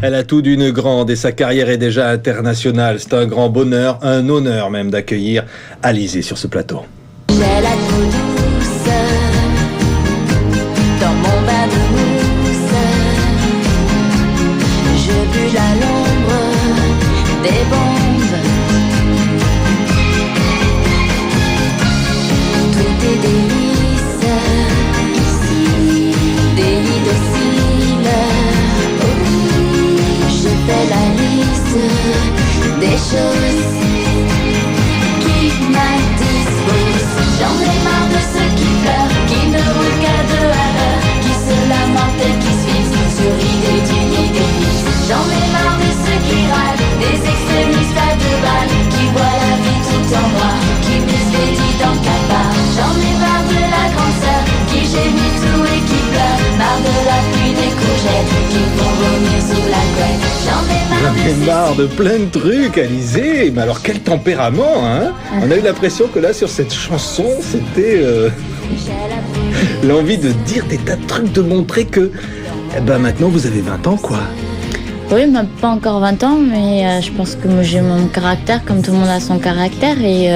Elle a tout d'une grande et sa carrière est déjà internationale. C'est un grand bonheur, un honneur même d'accueillir Alizée sur ce plateau. J'ai la peau douce dans mon bain de mousse. Je bulle à l'ombre des bombes. Tout est délice ici, délit de cils. Je fais la liste des choses qui m'indisposent. J'en ai marre de ceux qui pleurent, qui ne roulent qu'à deux à l'heure, qui se lamentent et qui se fixent sur l'idée d'une idée fixe. J'en ai marre de ceux qui râlent, des extrémistes à deux balles, qui voient la vie tout en noir, qui misent les dits dans le cafard. J'en ai marre de la grande sœur, qui gémit tout et qui pleure, marre de la pluie des courgettes, qui font vomir sous la couette. J'en ai marre de plein de trucs, Alizée. Mais alors quel tempérament, hein? On a eu l'impression que là, sur cette chanson, c'était l'envie de dire des tas de trucs, de montrer que maintenant vous avez 20 ans, quoi. Oui, pas encore 20 ans, mais je pense que moi, j'ai mon caractère, comme tout le monde a son caractère. Et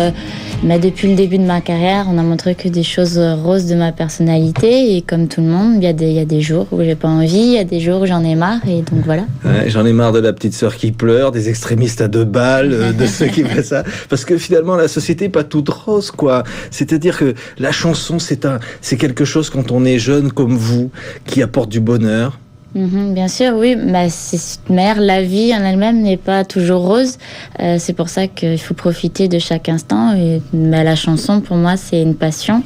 mais depuis le début de ma carrière, on a montré que des choses roses de ma personnalité. Et comme tout le monde, il y a des jours où j'ai pas envie, il y a des jours où j'en ai marre. Et donc voilà. Ouais, j'en ai marre de la petite sœur qui pleure, des extrémistes à deux balles, de ceux qui font ça. Parce que finalement, la société n'est pas toute rose, quoi. C'est-à-dire que la chanson, c'est quelque chose, quand on est jeune comme vous, qui apporte du bonheur. Bien sûr, oui. La vie en elle-même n'est pas toujours rose. C'est pour ça qu'il faut profiter de chaque instant. Et la chanson, pour moi, c'est une passion.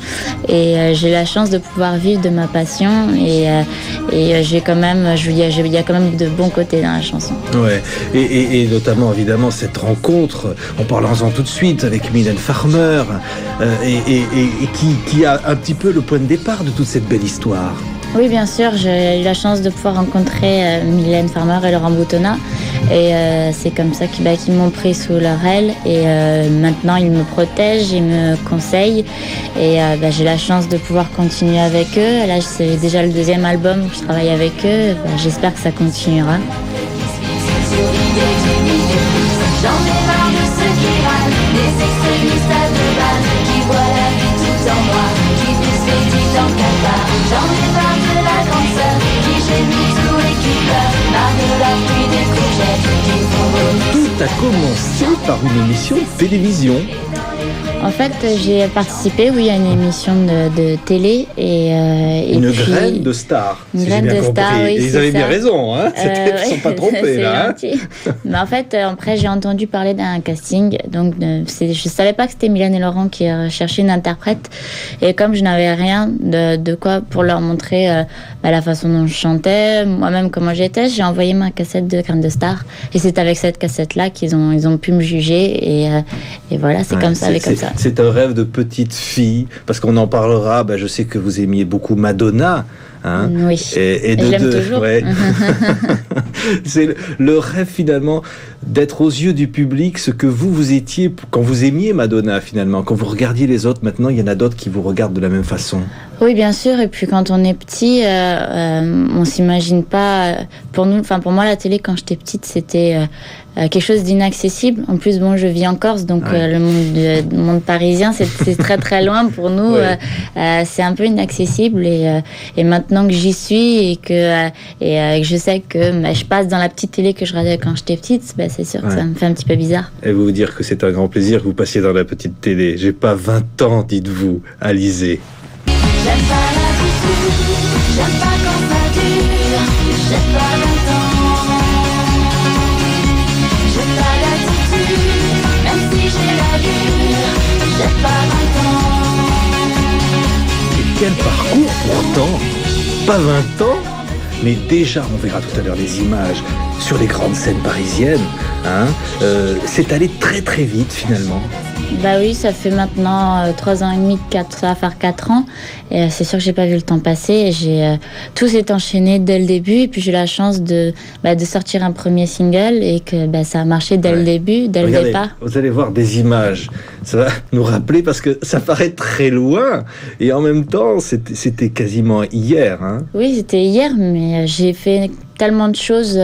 Et j'ai la chance de pouvoir vivre de ma passion. Et j'ai quand même, il y a quand même de bons côtés dans la chanson. Ouais. Et notamment, évidemment, cette rencontre, en parlant-en tout de suite avec Mylène Farmer, et qui a un petit peu le point de départ de toute cette belle histoire. Oui, bien sûr, j'ai eu la chance de pouvoir rencontrer Mylène Farmer et Laurent Boutonnat. Et c'est comme ça qu'ils m'ont pris sous leur aile. Et maintenant, ils me protègent, ils me conseillent. Et j'ai la chance de pouvoir continuer avec eux. Là, c'est déjà le 2e album où je travaille avec eux. J'espère que ça continuera. J'en ai marre de ceux qui râlent, des extrémistes à deux balles, qui voient la vie tout en noir, qui misent les dits dans le cafard. J'en ai marre de la grande sœur, qui gémit tout et qui pleure, marre de la pluie des courgettes, qui font vomir. Tout a commencé par une émission de télévision. En fait, j'ai participé, à une émission de télé. Une graine de star. Une graine de star, oui. Ils avaient bien raison, hein. Ils ne sont pas trompés, là. C'est gentil. Mais en fait, après, j'ai entendu parler d'un casting. Donc, je ne savais pas que c'était Mylène et Laurent qui cherchaient une interprète. Et comme je n'avais rien de quoi pour leur montrer la façon dont je chantais, moi-même comment j'étais, j'ai envoyé ma cassette de graine de star. Et c'est avec cette cassette-là qu'ils ont pu me juger. Et voilà, c'est comme ça, comme ça. C'est un rêve de petite fille, parce qu'on en parlera. Je sais que vous aimiez beaucoup Madonna. Hein, oui, et je l'aime toujours. Ouais. C'est le rêve finalement d'être aux yeux du public ce que vous étiez quand vous aimiez Madonna finalement. Quand vous regardiez les autres, maintenant il y en a d'autres qui vous regardent de la même façon. Oui, bien sûr. Et puis quand on est petit, on s'imagine pas. Pour moi, la télé quand j'étais petite, c'était quelque chose d'inaccessible. En plus, je vis en Corse, donc le monde parisien, c'est très très loin pour nous. Ouais. C'est un peu inaccessible. Et maintenant que j'y suis et que je sais que je passe dans la petite télé que je regardais quand j'étais petite, c'est sûr que ça me fait un petit peu bizarre. Et vous dire que c'est un grand plaisir que vous passiez dans la petite télé. J'ai pas 20 ans, dites-vous, Alizée. J'aime pas l'habitude, j'aime pas quand ça dure, j'aime pas longtemps. J'ai pas l'attitude, même si j'ai l'allure, j'aime pas longtemps. Et quel parcours pourtant! Pas 20 ans, mais déjà, on verra tout à l'heure les images sur les grandes scènes parisiennes. C'est allé très très vite finalement. Oui, ça fait maintenant 3 ans et demi, ça va faire 4 ans. Et c'est sûr que j'ai pas vu le temps passer. Tout s'est enchaîné dès le début. Et puis j'ai eu la chance de sortir un premier single et que ça a marché dès le début, dès le départ. Vous allez voir des images. Ça va nous rappeler parce que ça paraît très loin. Et en même temps, c'était quasiment hier. Hein. Oui, c'était hier, mais j'ai fait tellement de choses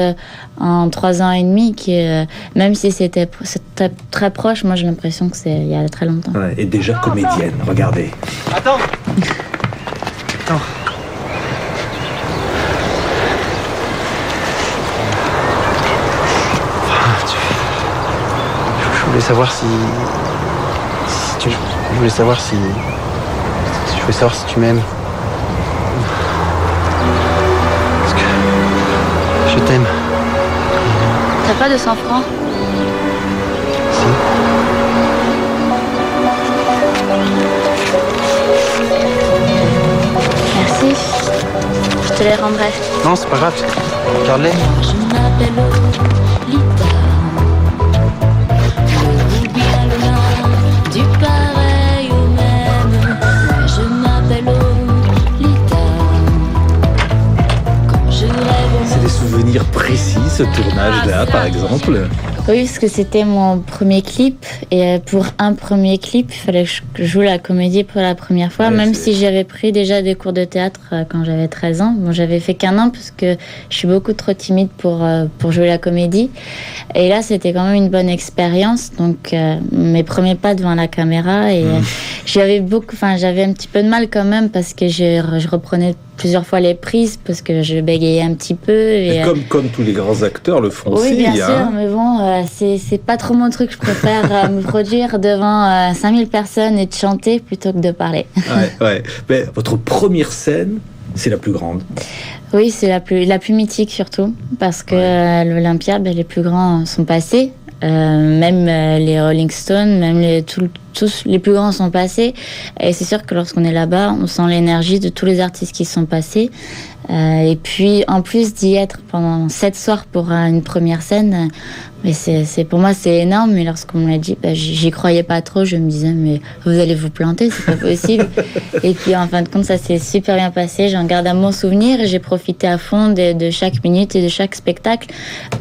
en 3 ans et demi que même si c'était très proche, moi j'ai l'impression que c'est il y a très longtemps. Ouais, et déjà comédienne, regardez. Attends. Je voulais savoir si tu m'aimes. Parce que je t'aime. T'as pas de 100 francs? Si. Merci. Je te les rendrai. Non, c'est pas grave. Garde-les. Je m'appelle Lolita. Le goût bien loin du pareil au même. Je m'appelle Lolita. Quand je rêve. C'est des souvenirs précis, ce tournage-là, par exemple. Oui, parce que c'était mon premier clip. Et pour un premier clip, il fallait que je joue la comédie pour la première fois. Ouais, même c'est- si j'avais pris déjà des cours de théâtre quand j'avais 13 ans. Bon, j'avais fait qu'un an parce que je suis beaucoup trop timide pour jouer la comédie. Et là, c'était quand même une bonne expérience. Donc, mes premiers pas devant la caméra. Et j'avais un petit peu de mal quand même parce que je reprenais plusieurs fois les prises parce que je bégayais un petit peu. Et, Comme tous les grands acteurs le font oui, aussi. bien sûr, hein. mais bon, c'est pas trop mon truc. Je préfère me produire devant 5000 personnes et de chanter plutôt que de parler. Ouais. Mais votre première scène, c'est la plus grande. Oui, c'est la plus mythique surtout, parce que l'Olympia, les plus grands sont passés. Même les Rolling Stones, même tous les plus grands sont passés. Et c'est sûr que lorsqu'on est là-bas, on sent l'énergie de tous les artistes qui sont passés. Et puis, en plus d'y être pendant 7 soirs pour une première scène, mais pour moi, c'est énorme. Mais lorsqu'on me l'a dit, j'y croyais pas trop. Je me disais, mais vous allez vous planter, c'est pas possible. Et puis, en fin de compte, ça s'est super bien passé. J'en garde un bon souvenir et j'ai profité à fond de chaque minute et de chaque spectacle,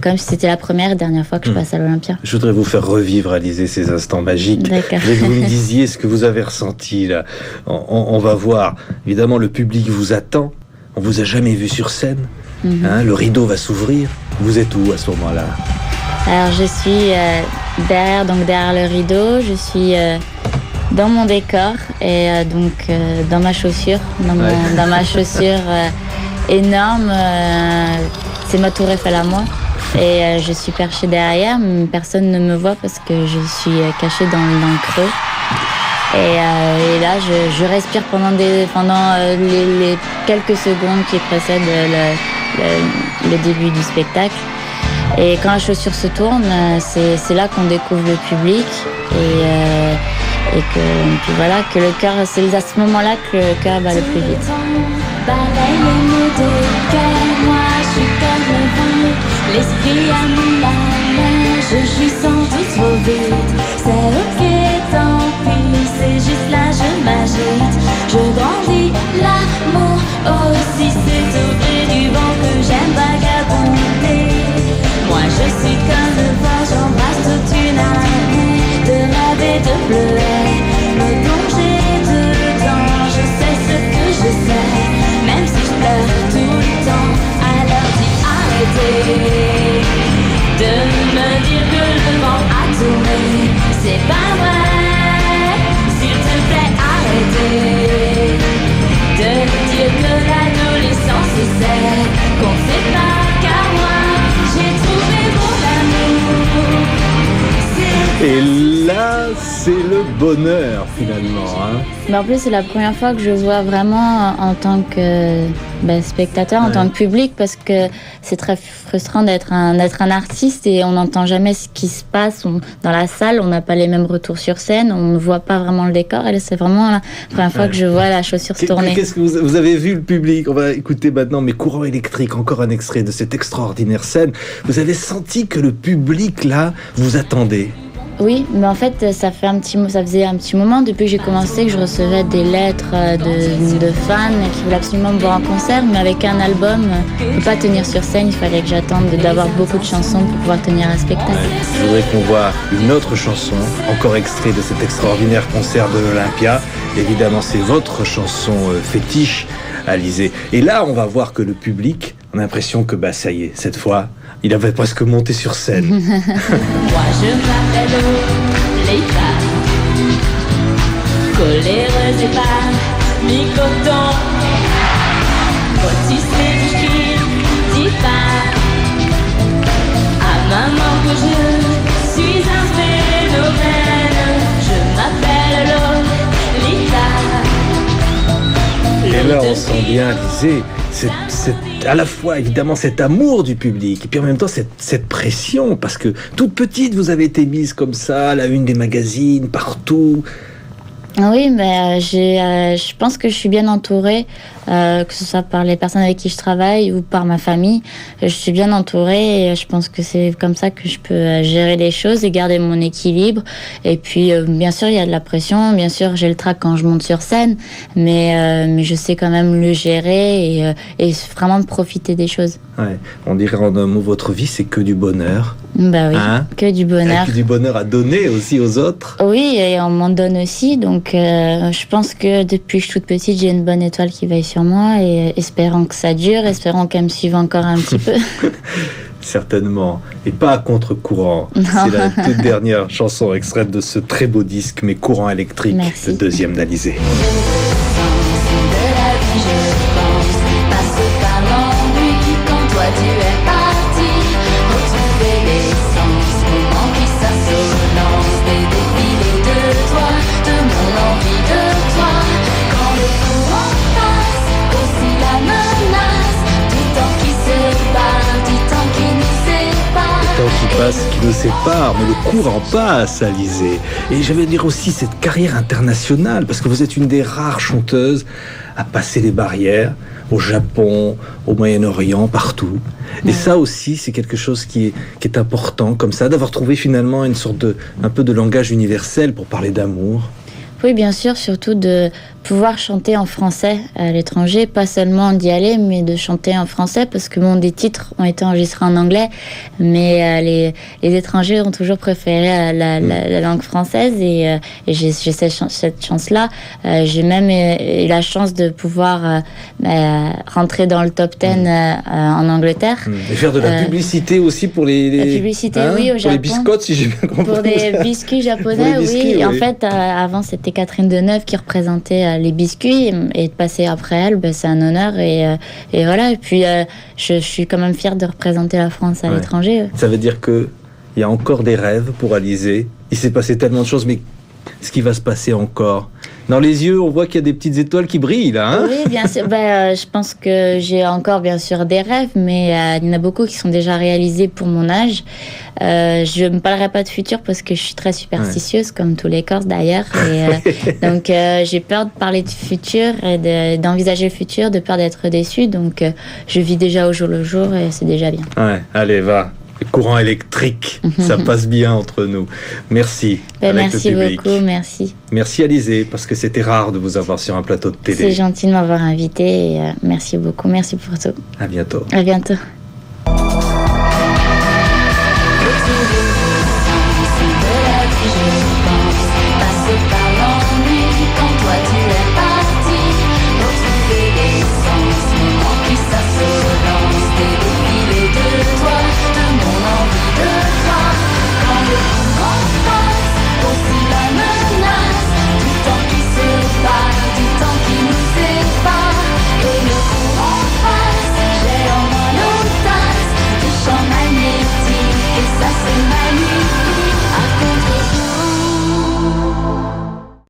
comme si c'était la première et dernière fois que je passe à l'Olympia. Je voudrais vous faire revivre, Alizée, ces instants magiques. D'accord. Je voudrais que vous me disiez ce que vous avez ressenti là. On va voir. Évidemment, le public vous attend. On vous a jamais vu sur scène. Hein, le rideau va s'ouvrir. Vous êtes où à ce moment-là? Alors, je suis derrière le rideau. Je suis dans mon décor et dans ma chaussure, dans ma chaussure énorme. C'est ma tour Eiffel à moi. Et je suis perchée derrière. Personne ne me voit parce que je suis cachée dans le creux. Et là, je respire pendant les quelques secondes qui précèdent le début du spectacle. Et quand la chaussure se tourne, c'est là qu'on découvre le public et puis voilà, que le cœur, c'est à ce moment-là que le cœur bat le plus vite. Balaye les mots de cœur, moi je suis comme le vent. L'esprit à la main, je jouis sans doute trop vite. C'est ok, tant pis, c'est juste là, je m'agite. Je grandis, l'amour aussi, c'est au gré du vent que j'aime vagabonder. Moi je suis comme le vent, j'embrasse toute une année. De rêver, de pleurer, me plonger dedans. Je sais ce que je sais, même si je pleure tout le temps. Alors dis arrêtez de me dire que le vent a tourné. C'est pas vrai, s'il te plaît arrêtez de dire que l'adolescence c'est qu'on fait pas, car moi j'ai trouvé mon amour. Et là, c'est le bonheur finalement. Hein. Mais en plus, c'est la première fois que je vois vraiment en tant que spectateur, en tant que public, parce que c'est très frustrant d'être un artiste et on n'entend jamais ce qui se passe dans la salle. On n'a pas les mêmes retours sur scène, on ne voit pas vraiment le décor. Et là, c'est vraiment la première fois que je vois la chaussure se tourner. Qu'est-ce que vous avez vu le public? On va écouter maintenant Mes courants électriques, encore un extrait de cette extraordinaire scène. Vous avez senti que le public là vous attendait? Oui, mais en fait, ça faisait un petit moment depuis que j'ai commencé que je recevais des lettres de fans qui voulaient absolument me voir en concert, mais avec un album, je ne peux pas tenir sur scène, il fallait que j'attende d'avoir beaucoup de chansons pour pouvoir tenir un spectacle. Je voudrais qu'on voit une autre chanson, encore extrait de cet extraordinaire concert de l'Olympia. Évidemment, c'est votre chanson fétiche, Alizée. Et là, on va voir que le public On a l'impression que ça y est, cette fois, il avait presque monté sur scène. Moi je m'appelle Lolita, coléreuse et pas mi-coton, rôtissée du ski, dis pas à maman que je suis un phénomène. Je m'appelle Lolita. Et là, on sent bien, Alizée, c'est à la fois évidemment cet amour du public et puis en même temps cette pression, parce que toute petite vous avez été mise comme ça à la une des magazines, partout. Oui, mais je pense que je suis bien entourée, que ce soit par les personnes avec qui je travaille ou par ma famille. Je suis bien entourée et je pense que c'est comme ça que je peux gérer les choses et garder mon équilibre. Et puis, bien sûr, il y a de la pression. Bien sûr, j'ai le trac quand je monte sur scène, mais je sais quand même le gérer et vraiment profiter des choses. Ouais. On dirait en un mot, votre vie, c'est que du bonheur. Bah oui, Hein? que du bonheur. Et du bonheur à donner aussi aux autres. Oui, et on m'en donne aussi. Donc, je pense que depuis que je suis toute petite, j'ai une bonne étoile qui veille sur moi et espérant que ça dure, espérant qu'elle me suive encore un petit peu. Certainement. Et pas à contre-courant. C'est la toute dernière chanson extraite de ce très beau disque, mais Courant électrique, Merci. le deuxième d'Alizée. De la vie je pense, passe par l'ennui quand toi tu es parti. Retrouver l'essence, moment qui s'assonance, des défilés de toi, de mon envie de toi. Quand le courant passe, aussi la menace, du temps qui se bat, du temps qui nous sépare. Le temps qui passe, qui nous sépare, mais le courant passe, Alizée. Et je vais dire aussi cette carrière internationale, parce que vous êtes une des rares chanteuses à passer les barrières, au Japon, au Moyen-Orient, partout. Et ça aussi, c'est quelque chose qui est important, comme ça, d'avoir trouvé finalement une sorte un peu de langage universel pour parler d'amour. Oui, bien sûr, surtout de pouvoir chanter en français à l'étranger, pas seulement d'y aller, mais de chanter en français, parce que bon, des titres ont été enregistrés en anglais, mais les étrangers ont toujours préféré la langue française, et j'ai cette chance-là. J'ai même eu la chance de pouvoir rentrer dans le top 10 en Angleterre. Et faire de la publicité aussi pour les... La publicité, oui, au pour Japon. les biscottes, si j'ai bien compris. Pour des biscuits japonais, Pour les biscuits, oui. Et en oui. fait, avant, c'était Catherine Deneuve qui représentait les biscuits, et de passer après elle, c'est un honneur, et voilà. Et puis, je suis quand même fière de représenter la France à l'étranger. Ça veut dire que il y a encore des rêves pour Alizée. Il s'est passé tellement de choses, mais ce qui va se passer encore? Dans les yeux, on voit qu'il y a des petites étoiles qui brillent, là. Hein? Oui, bien sûr. Je pense que j'ai encore, bien sûr, des rêves, mais il y en a beaucoup qui sont déjà réalisés pour mon âge. Je ne me parlerai pas de futur parce que je suis très superstitieuse, comme tous les Corses d'ailleurs. Donc, j'ai peur de parler de futur et d'envisager le futur, de peur d'être déçue. Donc, je vis déjà au jour le jour et c'est déjà bien. Ouais, allez, va. Le courant électrique, ça passe bien entre nous. Merci. Merci beaucoup, merci. Merci Alizée, parce que c'était rare de vous avoir sur un plateau de télé. C'est gentil de m'avoir invité et merci beaucoup, merci pour tout. À bientôt. À bientôt. De la vie je